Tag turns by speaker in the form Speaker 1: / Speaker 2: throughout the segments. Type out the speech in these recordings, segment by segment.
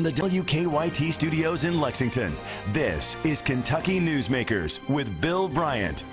Speaker 1: From the WKYT studios in Lexington, this is Kentucky Newsmakers with Bill Bryant.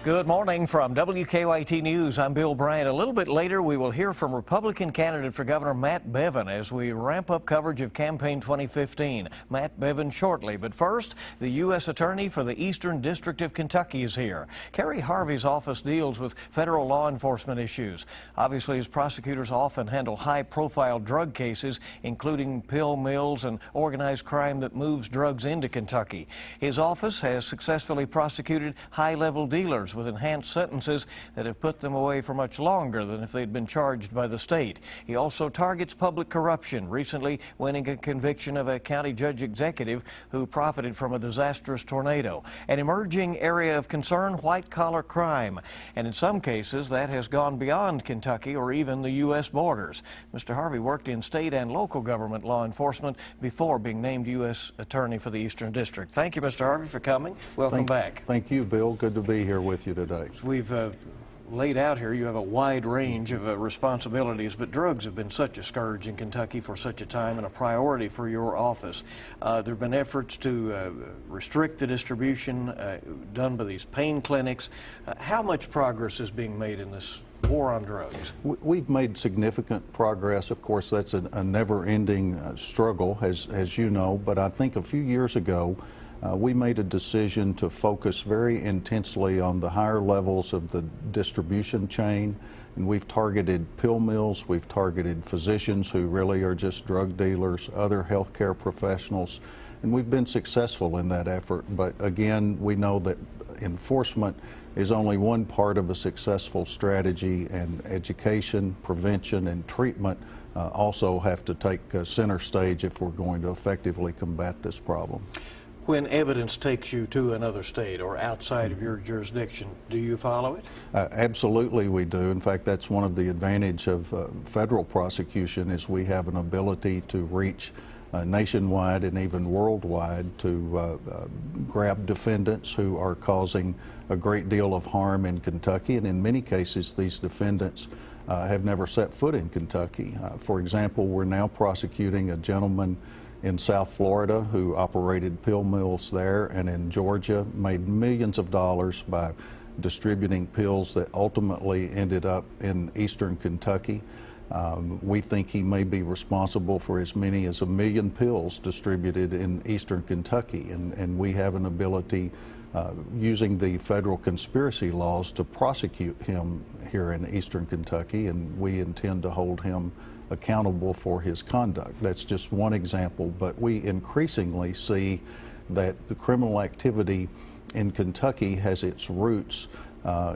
Speaker 2: Good morning from WKYT News. I'm Bill Bryant. A little bit later, we will hear from Republican candidate for Governor Matt Bevin as we ramp up coverage of Campaign 2015. Matt Bevin shortly. But first, the U.S. Attorney for the Eastern District of Kentucky is here. Kerry Harvey's office deals with federal law enforcement issues. Obviously, as prosecutors often handle high-profile drug cases, including pill mills and organized crime that moves drugs into Kentucky. His office has successfully prosecuted high-level dealers with enhanced sentences that have put them away for much longer than if they'd been charged by the state. He also targets public corruption, recently winning a conviction of a county judge executive who profited from a disastrous tornado. An emerging area of concern, white-collar crime. And in some cases, that has gone beyond Kentucky or even the U.S. borders. Mr. Harvey worked in state and local government law enforcement before being named U.S. Attorney for the Eastern District. Thank you, Mr. Harvey, for coming. Welcome back.
Speaker 3: Thank you, Bill. Good to be here with you today.
Speaker 2: We've laid out here, you have a wide range of responsibilities, but drugs have been such a scourge in Kentucky for such a time and a priority for your office. There have been efforts to restrict the distribution done by these pain clinics. How much progress is being made in this war on drugs?
Speaker 3: We've made significant progress. Of course, that's a never-ending struggle, as you know, but I think a few years ago, we made a decision to focus very intensely on the higher levels of the distribution chain, and we've targeted pill mills, we've targeted physicians who really are just drug dealers, other healthcare professionals, and we've been successful in that effort. But again, we know that enforcement is only one part of a successful strategy, and education, prevention, and treatment also have to take center stage if we're going to effectively combat this problem.
Speaker 2: When evidence takes you to another state or outside of your jurisdiction, do you follow it?
Speaker 3: Absolutely we do. In fact, that's one of the advantages of federal prosecution is we have an ability to reach nationwide and even worldwide to grab defendants who are causing a great deal of harm in Kentucky, and in many cases these defendants have never set foot in Kentucky. For example, we're now prosecuting a gentleman in South Florida who operated pill mills there, and in Georgia made millions of dollars by distributing pills that ultimately ended up in eastern Kentucky. We think he may be responsible for as many as 1 million pills distributed in eastern Kentucky, and we have an ability using the federal conspiracy laws to prosecute him here in eastern Kentucky, and we intend to hold him accountable for his conduct. That's just one example, but we increasingly see that the criminal activity in Kentucky has its roots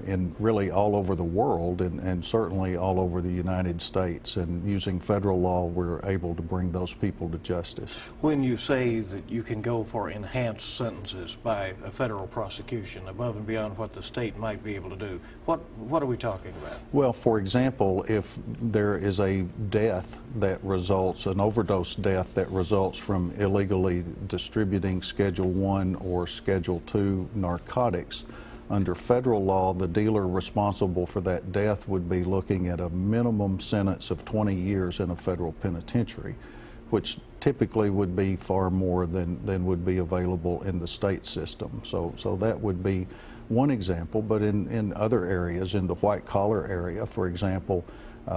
Speaker 3: in really all over the world, and certainly all over the United States. And using federal law, we're able to bring those people to justice.
Speaker 2: When you say that you can go for enhanced sentences by a federal prosecution above and beyond what the state might be able to do, what are we talking about?
Speaker 3: Well, for example, if there is a death that results, an overdose death that results from illegally distributing Schedule I or Schedule II narcotics, under federal law, the dealer responsible for that death would be looking at a minimum sentence of 20 years in a federal penitentiary, which typically would be far more than would be available in the state system. So that would be one example, but in other areas, in the white-collar area, for example,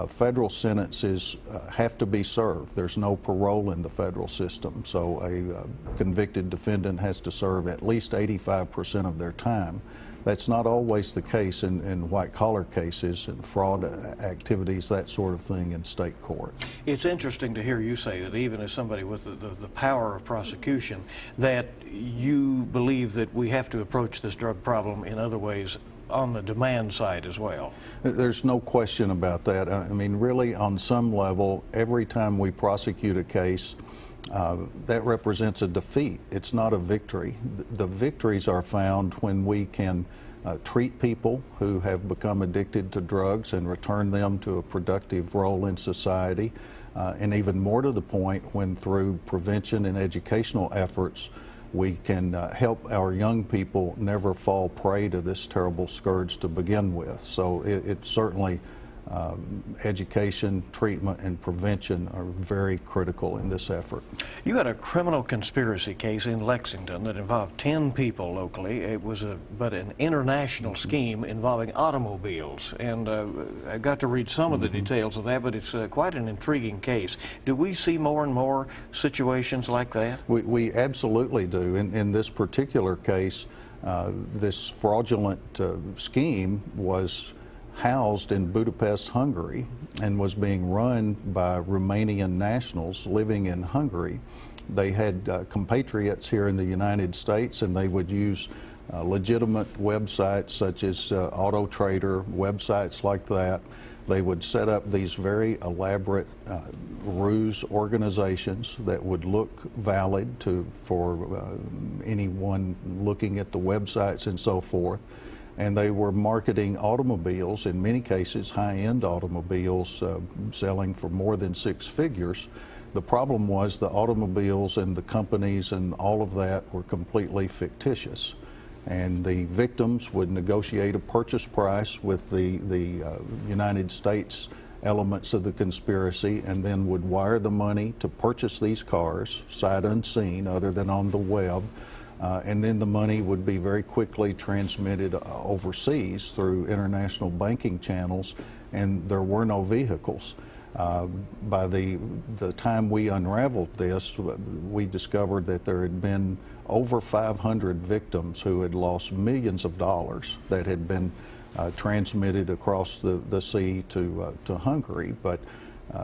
Speaker 3: federal sentences have to be served. There's no parole in the federal system, so a convicted defendant has to serve at least 85% of their time. That's not always the case in white-collar cases and fraud activities, that sort of thing in state court.
Speaker 2: It's interesting to hear you say that even as somebody with the power of prosecution, that you believe that we have to approach this drug problem in other ways on the demand side as well.
Speaker 3: There's no question about that. I mean, really, on some level, every time we prosecute a case, that represents a defeat. It's not a victory. The victories are found when we can treat people who have become addicted to drugs and return them to a productive role in society, and even more to the point, when through prevention and educational efforts we can help our young people never fall prey to this terrible scourge to begin with. So it's certainly education, treatment, and prevention are very critical in this effort.
Speaker 2: You had a criminal conspiracy case in Lexington that involved 10 people locally. It was but an international scheme involving automobiles, and I got to read some of the details of that, but it's quite an intriguing case. Do we see more and more situations like that?
Speaker 3: We absolutely do. In this particular case, this fraudulent scheme was housed in Budapest, Hungary, and was being run by Romanian nationals living in Hungary. They had compatriots here in the United States, and they would use legitimate websites such as Auto Trader, websites like that. They would set up these very elaborate ruse organizations that would look valid for anyone looking at the websites and so forth. And they were marketing automobiles, in many cases high-end automobiles, selling for more than 6 figures. The problem was the automobiles and the companies and all of that were completely fictitious. And the victims would negotiate a purchase price with the United States elements of the conspiracy, and then would wire the money to purchase these cars, sight unseen, other than on the web. And then the money would be very quickly transmitted overseas through international banking channels, and there were no vehicles. By the time we unraveled this, we discovered that there had been over 500 victims who had lost millions of dollars that had been transmitted across the sea to Hungary. But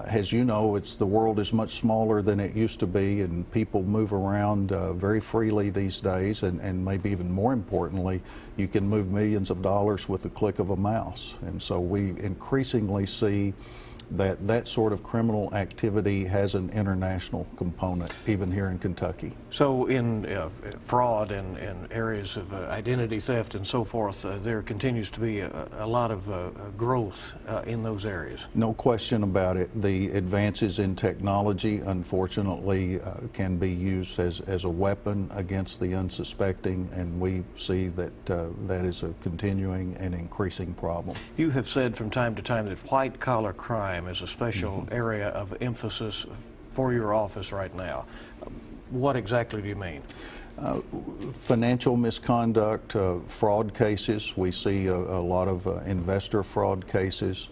Speaker 3: as you know, the world is much smaller than it used to be, and people move around very freely these days, and maybe even more importantly, you can move millions of dollars with the click of a mouse. And so we increasingly see that sort of criminal activity has an international component, even here in Kentucky.
Speaker 2: So in fraud and areas of identity theft and so forth, there continues to be a lot of growth in those areas.
Speaker 3: No question about it. The advances in technology, unfortunately, can be used as a weapon against the unsuspecting, and we see that that is a continuing and increasing problem.
Speaker 2: You have said from time to time that white-collar crime is a special area of emphasis for your office right now. What exactly do you mean?
Speaker 3: Financial misconduct, fraud cases. We see a lot of investor fraud cases.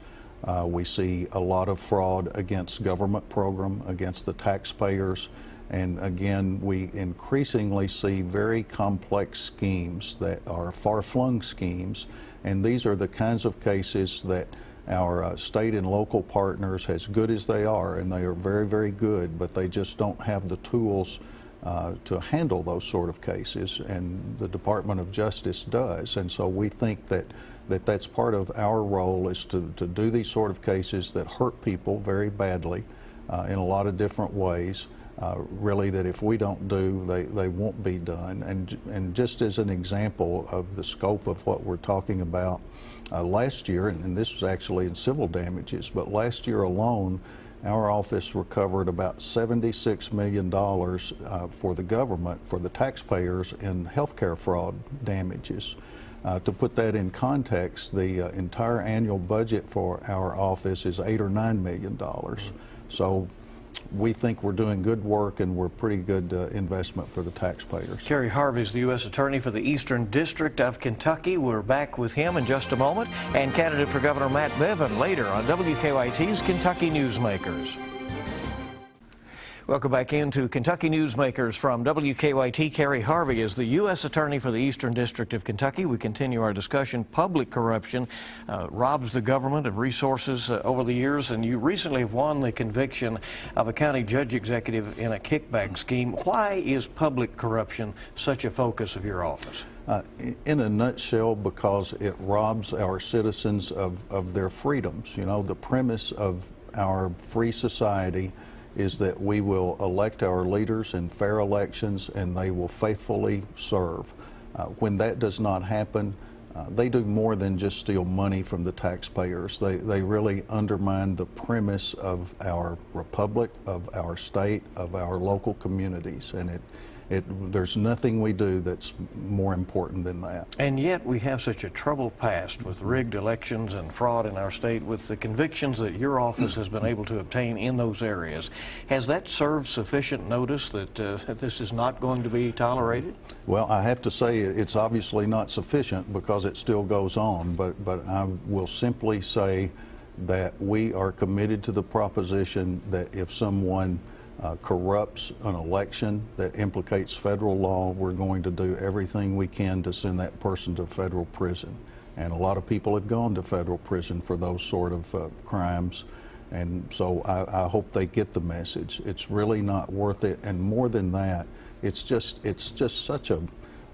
Speaker 3: We see a lot of fraud against government program, against the taxpayers. And again, we increasingly see very complex schemes that are far-flung schemes. And these are the kinds of cases that our state and local partners, as good as they are, and they are very, very good, but they just don't have the tools to handle those sort of cases, and the Department of Justice does. And so we think that's part of our role, is to do these sort of cases that hurt people very badly in a lot of different ways, really, that if we don't do, they won't be done. And just as an example of the scope of what we're talking about, last year, and this was actually in civil damages, but last year alone, our office recovered about $76 million for the government, for the taxpayers, in healthcare fraud damages. To put that in context, the entire annual budget for our office is $8 or $9 million. So we think we're doing good work, and we're pretty good investment for the taxpayers.
Speaker 2: Kerry Harvey is the U.S. Attorney for the Eastern District of Kentucky. We're back with him in just a moment, and candidate for Governor Matt Bevin later on WKYT's Kentucky Newsmakers. Welcome back into Kentucky Newsmakers from WKYT. Kerry Harvey is the U.S. Attorney for the Eastern District of Kentucky. We continue our discussion. Public corruption robs the government of resources over the years, and you recently have won the conviction of a county judge executive in a kickback scheme. Why is public corruption such a focus of your office?
Speaker 3: In a nutshell, because it robs our citizens of their freedoms. You know, the premise of our free society is that we will elect our leaders in fair elections, and they will faithfully serve. When that does not happen, they do more than just steal money from the taxpayers. They really undermine the premise of our republic, of our state, of our local communities, and There's nothing we do that's more important than that.
Speaker 2: And yet we have such a troubled past with rigged elections and fraud in our state, with the convictions that your office has been able to obtain in those areas. Has that served sufficient notice that this is not going to be tolerated?
Speaker 3: Well, I have to say it's obviously not sufficient because it still goes on, but I will simply say that we are committed to the proposition that if someone corrupts an election that implicates federal law, we're going to do everything we can to send that person to federal prison. And a lot of people have gone to federal prison for those sort of crimes. And so I hope they get the message. It's really not worth it. And more than that, it's just such a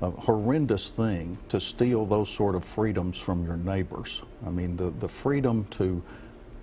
Speaker 3: horrendous thing to steal those sort of freedoms from your neighbors. I mean, the freedom to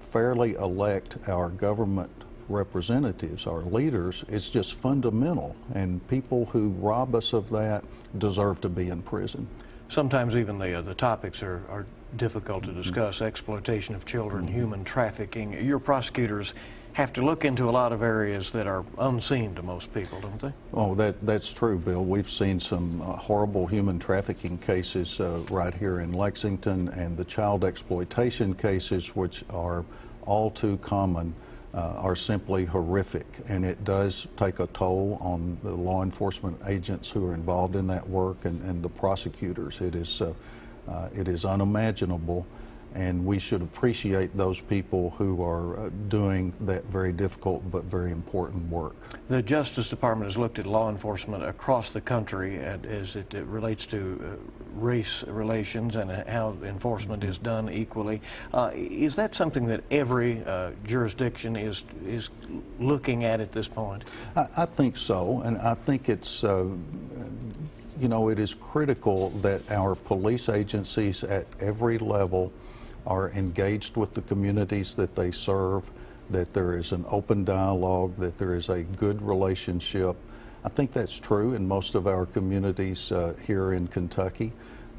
Speaker 3: fairly elect our government representatives, our leaders, is just fundamental, and people who rob us of that deserve to be in prison.
Speaker 2: Sometimes even the topics are difficult to discuss. Exploitation of children, human trafficking. Your prosecutors have to look into a lot of areas that are unseen to most people, don't they?
Speaker 3: Oh, that's true, Bill. We've seen some horrible human trafficking cases right here in Lexington, and the child exploitation cases, which are all too common, are simply horrific, and it does take a toll on the law enforcement agents who are involved in that work and the prosecutors. It is unimaginable, and we should appreciate those people who are doing that very difficult but very important work.
Speaker 2: The Justice Department has looked at law enforcement across the country as it relates to race relations and how enforcement is done equally. Is that something that every jurisdiction is looking at this point?
Speaker 3: I think so, and I think it's you know, it is critical that our police agencies at every level are engaged with the communities that they serve, that there is an open dialogue, that there is a good relationship. I think that's true in most of our communities here in Kentucky.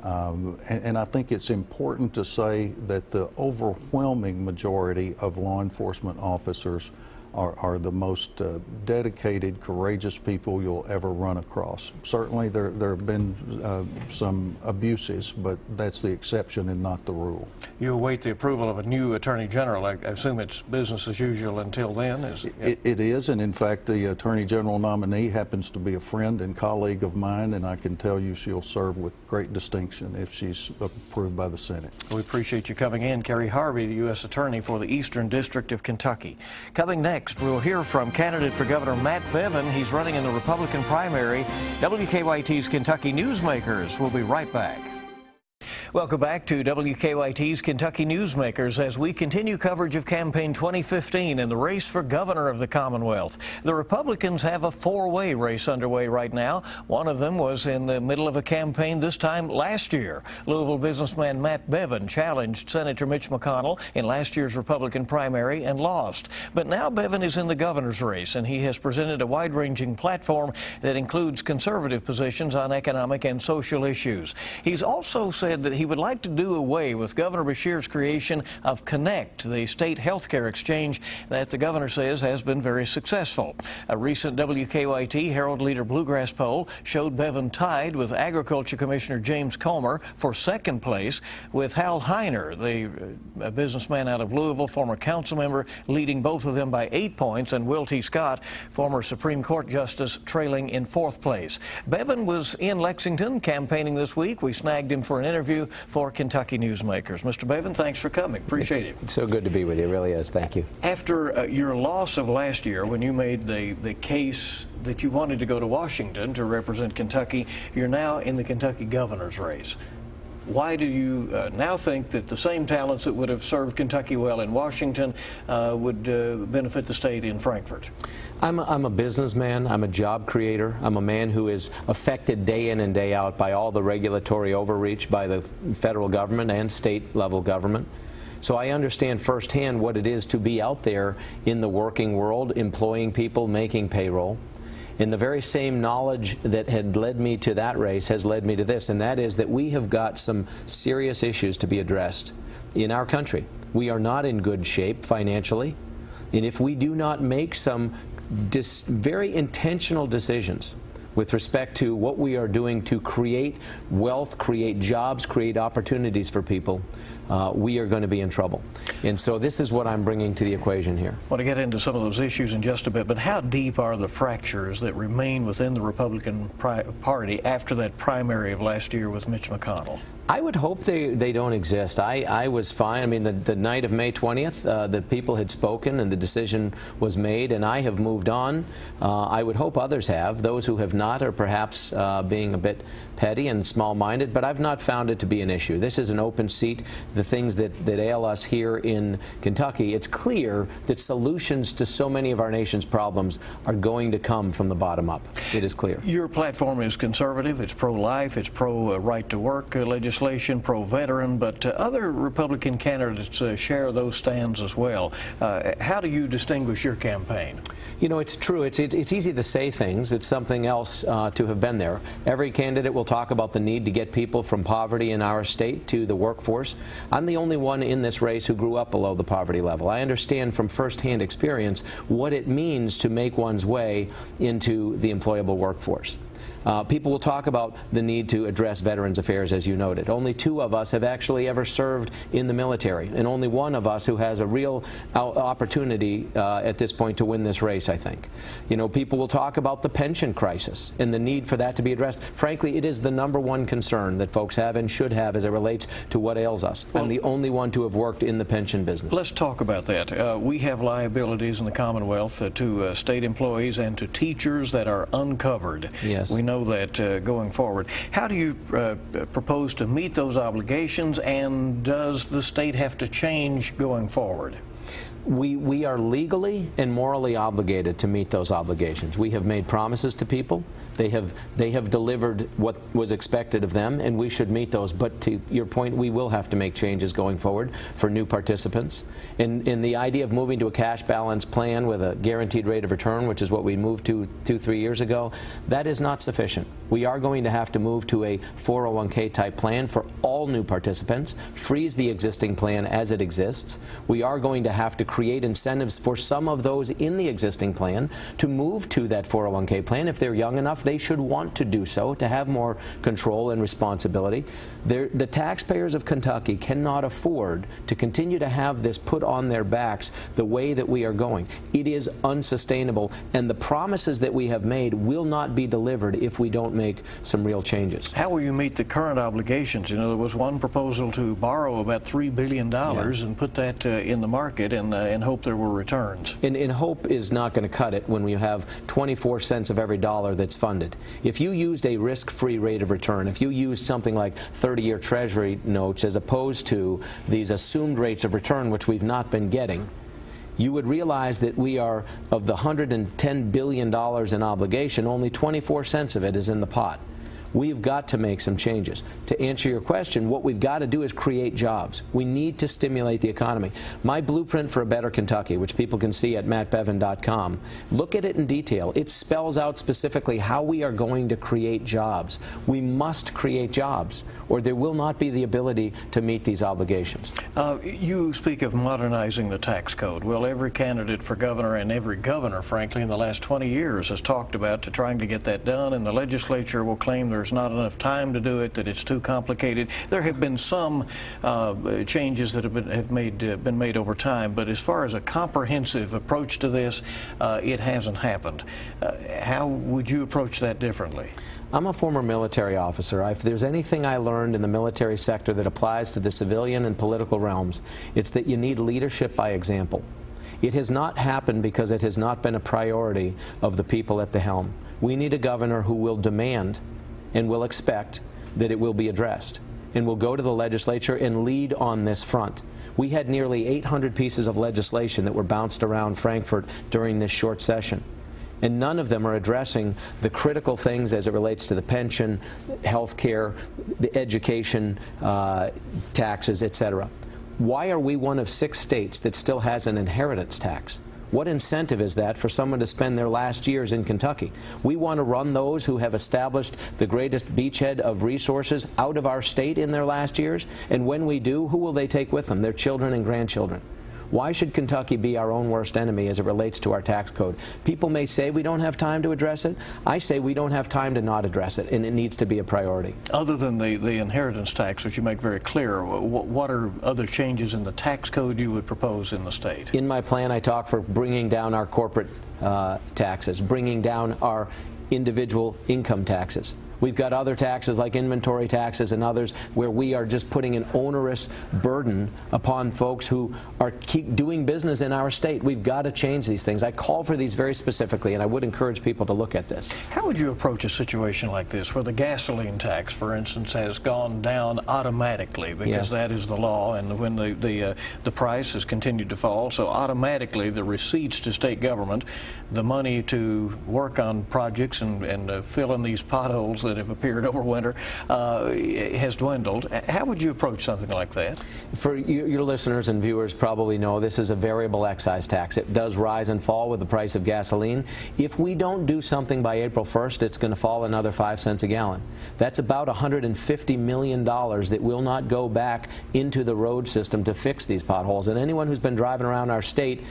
Speaker 3: And I think it's important to say that the overwhelming majority of law enforcement officers are the most dedicated, courageous people you'll ever run across. Certainly there have been some abuses, but that's the exception and not the rule.
Speaker 2: You await the approval of a new Attorney General. I assume it's business as usual until then?
Speaker 3: It is, and in fact the Attorney General nominee happens to be a friend and colleague of mine, and I can tell you she'll serve with great distinction if she's approved by the Senate.
Speaker 2: We appreciate you coming in. Kerry Harvey, the U.S. Attorney for the Eastern District of Kentucky. Coming next, we'll hear from candidate for Governor Matt Bevin. He's running in the Republican primary. WKYT's Kentucky Newsmakers. We'll be right back. Welcome back to WKYT's Kentucky Newsmakers as we continue coverage of Campaign 2015 and the race for governor of the Commonwealth. The Republicans have a four-way race underway right now. One of them was in the middle of a campaign this time last year. Louisville businessman Matt Bevin challenged Senator Mitch McConnell in last year's Republican primary and lost. But now Bevin is in the governor's race, and he has presented a wide-ranging platform that includes conservative positions on economic and social issues. He's also said that he would like to do away with Governor Beshear's creation of Connect, the state health care exchange that the governor says has been very successful. A recent WKYT Herald Leader Bluegrass poll showed Bevin tied with Agriculture Commissioner James Comer for second place, with Hal Heiner, the businessman out of Louisville, former council member, leading both of them by 8 points, and Will T. Scott, former Supreme Court Justice, trailing in fourth place. Bevin was in Lexington campaigning this week. We snagged him for an interview for Kentucky Newsmakers. Mr. Bevin, thanks for coming. Appreciate it.
Speaker 4: It's so good to be with you. It really is. Thank you.
Speaker 2: After your loss of last year, when you made the case that you wanted to go to Washington to represent Kentucky, you're now in the Kentucky governor's race. Why do you now think that the same talents that would have served Kentucky well in Washington would benefit the state in Frankfort?
Speaker 4: I'm a businessman. I'm a job creator. I'm a man who is affected day in and day out by all the regulatory overreach by the federal government and state level government. So I understand firsthand what it is to be out there in the working world, employing people, making payroll. And the very same knowledge that had led me to that race has led me to this, and that is that we have got some serious issues to be addressed in our country. We are not in good shape financially, and if we do not make some very intentional decisions with respect to what we are doing to create wealth, create jobs, create opportunities for people, we are going to be in trouble. And so this is what I'm bringing to the equation here.
Speaker 2: I want to get into some of those issues in just a bit, but how deep are the fractures that remain within the Republican Party after that primary of last year with Mitch McConnell?
Speaker 4: I would hope they don't exist. I was fine. I mean, the night of May 20th, the people had spoken and the decision was made, and I have moved on. I would hope others have. Those who have not are perhaps being a bit petty and small-minded, but I've not found it to be an issue. This is an open seat. The things that ail us here in Kentucky, it's clear that solutions to so many of our nation's problems are going to come from the bottom up. It is clear.
Speaker 2: Your platform is conservative. It's pro-life. It's pro-right-to-work legislation, pro-veteran, but other Republican candidates share those stands as well. How do you distinguish your campaign?
Speaker 4: You know, it's true. It's easy to say things. It's something else to have been there. Every candidate will talk about the need to get people from poverty in our state to the workforce. I'm the only one in this race who grew up below the poverty level. I understand from firsthand experience what it means to make one's way into the employable workforce. People will talk about the need to address Veterans Affairs, as you noted. Only 2 of us have actually ever served in the military, and only 1 of us who has a real opportunity at this point to win this race, I think. You know, people will talk about the pension crisis and the need for that to be addressed. Frankly, it is the #1 concern that folks have and should have as it relates to what ails us. Well, I'm the only one to have worked in the pension business.
Speaker 2: Let's talk about that. We have liabilities in the Commonwealth to state employees and to teachers that are uncovered.
Speaker 4: Yes.
Speaker 2: We know that going forward. How do you propose to meet those obligations, and does the state have to change going forward?
Speaker 4: We are legally and morally obligated to meet those obligations. We have made promises to people. They have delivered what was expected of them, and we should meet those. But to your point, we will have to make changes going forward for new participants. In the idea of moving to a cash balance plan with a guaranteed rate of return, which is what we moved to 2-3 years ago, that is not sufficient. We are going to have to move to a 401k type plan for all new participants, freeze the existing plan as it exists. We are going to have to create incentives for some of those in the existing plan to move to that 401k plan. If they're young enough, they should want to do so, to have more control and responsibility. The taxpayers of Kentucky cannot afford to continue to have this put on their backs the way that we are going. It is unsustainable, and the promises that we have made will not be delivered if we don't make some real changes.
Speaker 2: How will you meet the current obligations? You know, there was one proposal to borrow about $3 billion and put that in the market and hope there were returns.
Speaker 4: And hope is not going to cut it when we have 24 cents of every dollar that's funded. If you used a risk-free rate of return, if you used something like 30-year Treasury notes as opposed to these assumed rates of return, which we've not been getting, you would realize that we are, of the $110 billion in obligation, only 24 cents of it is in the pot. We've got to make some changes. To answer your question, what we've got to do is create jobs. We need to stimulate the economy. My blueprint for a better Kentucky, which people can see at mattbevin.com, look at it in detail. It spells out specifically how we are going to create jobs. We must create jobs, or there will not be the ability to meet these obligations.
Speaker 2: You speak of modernizing the tax code. Well, every candidate for governor and every governor, frankly, in the last 20 years has talked about trying to get that done, and the legislature will claim there's not enough time to do it, that it's too complicated. There have been some changes that have been made over time, but as far as a comprehensive approach to this, it hasn't happened. How would you approach that differently?
Speaker 4: I'm a former military officer. If there's anything I learned in the military sector that applies to the civilian and political realms, it's that you need leadership by example. It has not happened because it has not been a priority of the people at the helm. We need a governor who will demand and will expect that it will be addressed, and will go to the legislature and lead on this front. We had nearly 800 pieces of legislation that were bounced around Frankfurt during this short session, and none of them are addressing the critical things as it relates to the pension, health care, the education, taxes, etc. Why are we one of 6 states that still has an inheritance tax? What incentive is that for someone to spend their last years in Kentucky? We want to run those who have established the greatest beachhead of resources out of our state in their last years, and when we do, who will they take with them? Their children and grandchildren. Why should Kentucky be our own worst enemy as it relates to our tax code? People may say we don't have time to address it. I say we don't have time to not address it, and it needs to be a priority.
Speaker 2: Other than the inheritance tax, which you make very clear, what are other changes in the tax code you would propose in the state?
Speaker 4: In my plan, I talk for bringing down our corporate taxes, bringing down our individual income taxes. We've got other taxes like inventory taxes and others where we are just putting an onerous burden upon folks who are keep doing business in our state. We've got to change these things. I call for these very specifically, and I would encourage people to look at this.
Speaker 2: How would you approach a situation like this where the gasoline tax, for instance, has gone down automatically because that is the law, and when the price has continued to fall, so automatically the receipts to state government, the money to work on projects and fill in these potholes that have appeared over winter has dwindled. How would you approach something like that?
Speaker 4: For your listeners and viewers probably know this is a variable excise tax. It does rise and fall with the price of gasoline. If we don't do something by April 1st, it's going to fall another 5 cents a gallon. That's about $150 million that will not go back into the road system to fix these potholes. And anyone who's been driving around our state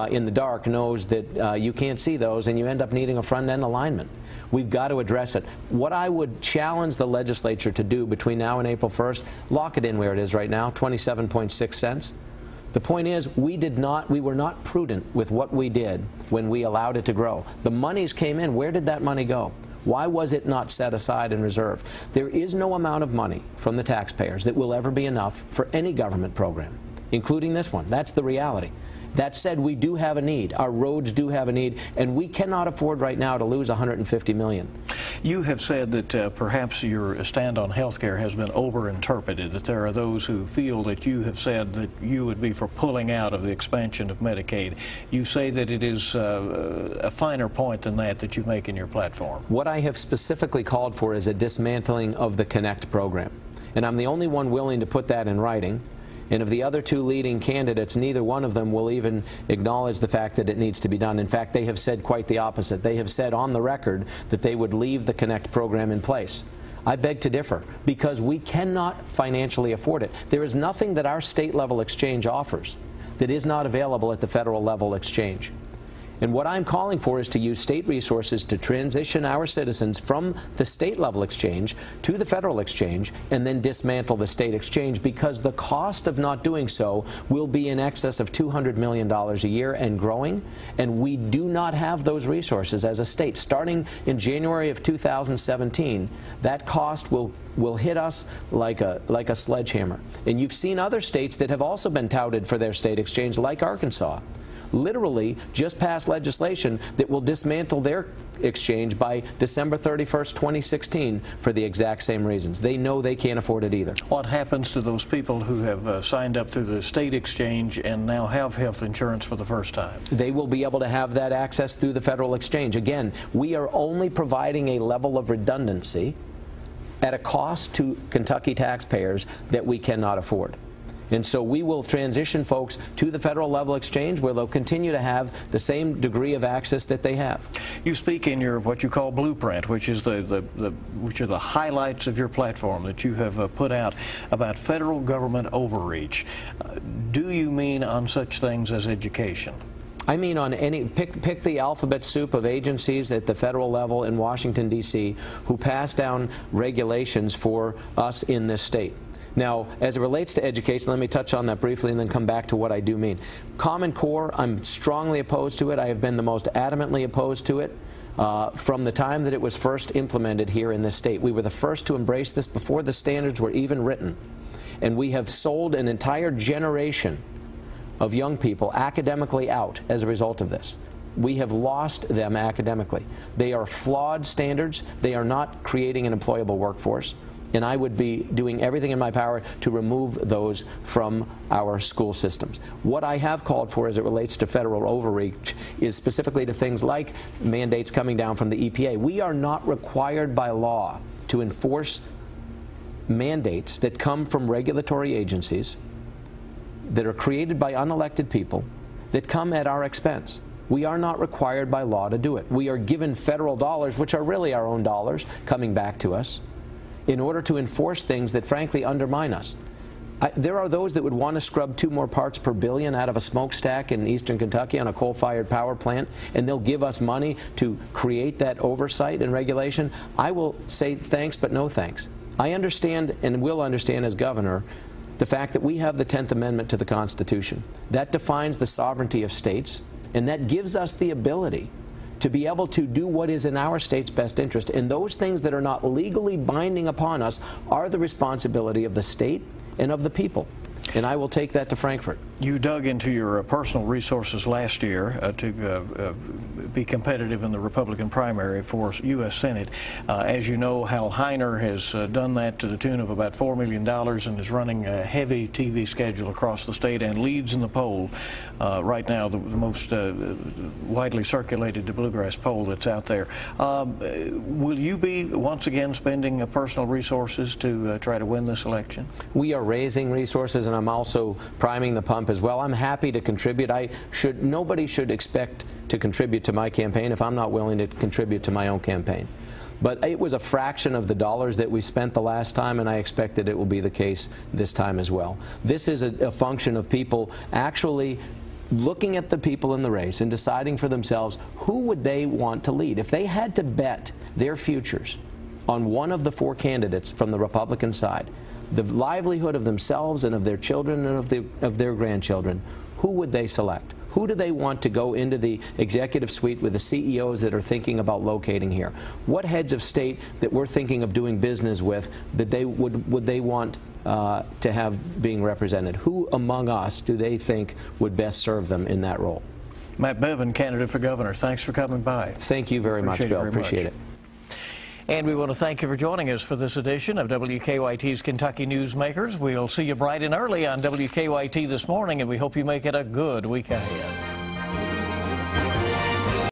Speaker 4: in the dark knows that you can't see those, and you end up needing a front-end alignment. We've got to address it. What I would challenge the legislature to do between now and April 1st, lock it in where it is right now, 27.6 cents. The point is, we were not prudent with what we did when we allowed it to grow. The monies came in. Where did that money go? Why was it not set aside and reserved? There is no amount of money from the taxpayers that will ever be enough for any government program, including this one. That's the reality. That said, we do have a need. Our roads do have a need, and we cannot afford right now to lose $150 million.
Speaker 2: You have said that perhaps your stand on health care has been overinterpreted, that there are those who feel that you have said that you would be for pulling out of the expansion of Medicaid. You say that it is a finer point than that you make in your platform.
Speaker 4: What I have specifically called for is a dismantling of the Connect program, and I'm the only one willing to put that in writing. And of the other two leading candidates, neither one of them will even acknowledge the fact that it needs to be done. In fact, they have said quite the opposite. They have said on the record that they would leave the Connect program in place. I beg to differ, because we cannot financially afford it. There is nothing that our state-level exchange offers that is not available at the federal-level exchange. And what I'm calling for is to use state resources to transition our citizens from the state-level exchange to the federal exchange and then dismantle the state exchange, because the cost of not doing so will be in excess of $200 million a year and growing, and we do not have those resources as a state. Starting in January of 2017, that cost will hit us like a sledgehammer. And you've seen other states that have also been touted for their state exchange, like Arkansas, literally just passed legislation that will dismantle their exchange by December 31st, 2016 for the exact same reasons. They know they can't afford it either.
Speaker 2: What happens to those people who have signed up through the state exchange and now have health insurance for the first time?
Speaker 4: They will be able to have that access through the federal exchange. Again, we are only providing a level of redundancy at a cost to Kentucky taxpayers that we cannot afford. And so we will transition folks to the federal level exchange, where they'll continue to have the same degree of access that they have.
Speaker 2: You speak in your what you call blueprint, which is which are the highlights of your platform that you have put out about federal government overreach. Do you mean on such things as education?
Speaker 4: I mean on any, pick the alphabet soup of agencies at the federal level in Washington, D.C. who pass down regulations for us in this state. Now, as it relates to education, let me touch on that briefly and then come back to what I do mean. Common Core, I'm strongly opposed to it. I have been the most adamantly opposed to it from the time that it was first implemented here in this state. We were the first to embrace this before the standards were even written. And we have sold an entire generation of young people academically out as a result of this. We have lost them academically. They are flawed standards. They are not creating an employable workforce. And I would be doing everything in my power to remove those from our school systems. What I have called for as it relates to federal overreach is specifically to things like mandates coming down from the EPA. We are not required by law to enforce mandates that come from regulatory agencies that are created by unelected people that come at our expense. We are not required by law to do it. We are given federal dollars, which are really our own dollars, coming back to us, in order to enforce things that frankly undermine us. There are those that would want to scrub 2 more parts per billion out of a smokestack in eastern Kentucky on a coal-fired power plant, and they'll give us money to create that oversight and regulation. I will say thanks, but no thanks. I understand and will understand as governor the fact that we have the 10th Amendment to the Constitution. That defines the sovereignty of states, and that gives us the ability to be able to do what is in our state's best interest. And those things that are not legally binding upon us are the responsibility of the state and of the people. And I will take that to Frankfurt.
Speaker 2: You dug into your personal resources last year to be competitive in the Republican primary for U.S. Senate. As you know, Hal Heiner has done that to the tune of about $4 million and is running a heavy TV schedule across the state and leads in the poll. Right now, the most widely circulated bluegrass poll that's out there. Will you be once again spending personal resources to try to win this election?
Speaker 4: We are raising resources, and I'm also priming the pump as well. I'm happy to contribute. Nobody should expect to contribute to my campaign if I'm not willing to contribute to my own campaign. But it was a fraction of the dollars that we spent the last time, and I expect that it will be the case this time as well. This is a function of people actually looking at the people in the race and deciding for themselves who would they want to lead. If they had to bet their futures on one of the 4 candidates from the Republican side, the livelihood of themselves and of their children and of their grandchildren, who would they select? Who do they want to go into the executive suite with the CEOs that are thinking about locating here? What heads of state that we're thinking of doing business with that would they want to have being represented? Who among us do they think would best serve them in that role?
Speaker 2: Matt Bevin, candidate for governor, thanks for coming by.
Speaker 4: Thank you very much, Bill. Appreciate it.
Speaker 2: And we want to thank you for joining us for this edition of WKYT's Kentucky Newsmakers. We'll see you bright and early on WKYT this morning, and we hope you make it a good week ahead.